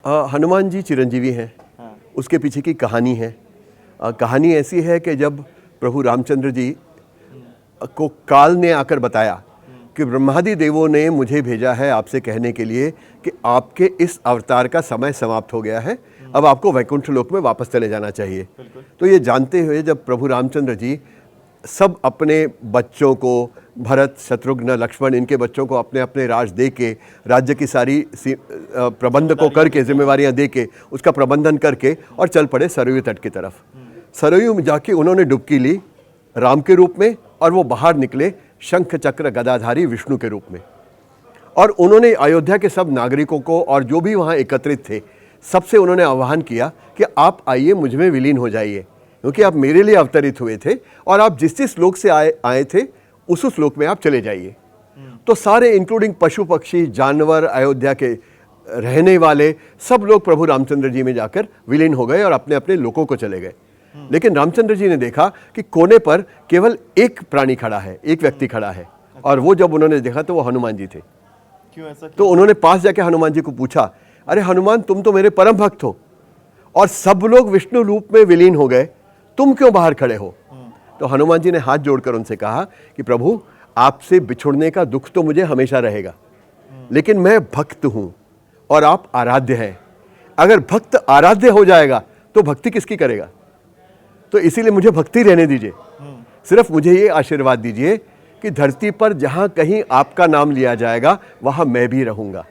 हनुमान जी चिरंजीवी हैं। उसके पीछे की कहानी है। कहानी ऐसी है कि जब प्रभु रामचंद्र जी को काल ने आकर बताया कि ब्रह्मादि देवों ने मुझे भेजा है आपसे कहने के लिए कि आपके इस अवतार का समय समाप्त हो गया है, अब आपको वैकुंठ लोक में वापस चले जाना चाहिए। तो ये जानते हुए जब प्रभु रामचंद्र जी सब अपने बच्चों को, भरत, शत्रुघ्न, लक्ष्मण, इनके बच्चों को अपने अपने राज दे के, राज्य की सारी प्रबंध को करके, जिम्मेवारियां दे के, उसका प्रबंधन करके और चल पड़े सरयू तट की तरफ। सरयू में जाके उन्होंने डुबकी ली राम के रूप में और वो बाहर निकले शंख चक्र गदाधारी विष्णु के रूप में। और उन्होंने अयोध्या के सब नागरिकों को और जो भी वहाँ एकत्रित थे सबसे उन्होंने आह्वान किया कि आप आइए, मुझ में विलीन हो जाइए, क्योंकि आप मेरे लिए अवतरित हुए थे और आप जिस जिस लोक से आए थे उस लोक में आप चले जाइए। तो सारे इंक्लूडिंग पशु पक्षी, जानवर, अयोध्या के रहने वाले सब लोग प्रभु रामचंद्र जी में जाकर विलीन हो गए और अपने अपने लोकों को चले गए। लेकिन रामचंद्र जी ने देखा कि कोने पर केवल एक प्राणी खड़ा है, एक व्यक्ति खड़ा है, और वो जब उन्होंने देखा तो वो हनुमान जी थे। क्यों ऐसा? तो उन्होंने पास जाके हनुमान जी को पूछा, अरे हनुमान, तुम तो मेरे परम भक्त हो और सब लोग विष्णु रूप में विलीन हो गए, तुम क्यों बाहर खड़े हो? तो हनुमान जी ने हाथ जोड़कर उनसे कहा कि प्रभु, आपसे बिछुड़ने का दुख तो मुझे हमेशा रहेगा, लेकिन मैं भक्त हूं और आप आराध्य हैं। अगर भक्त आराध्य हो जाएगा तो भक्ति किसकी करेगा? तो इसीलिए मुझे भक्ति रहने दीजिए। सिर्फ मुझे ये आशीर्वाद दीजिए कि धरती पर जहां कहीं आपका नाम लिया जाएगा वहां मैं भी रहूंगा।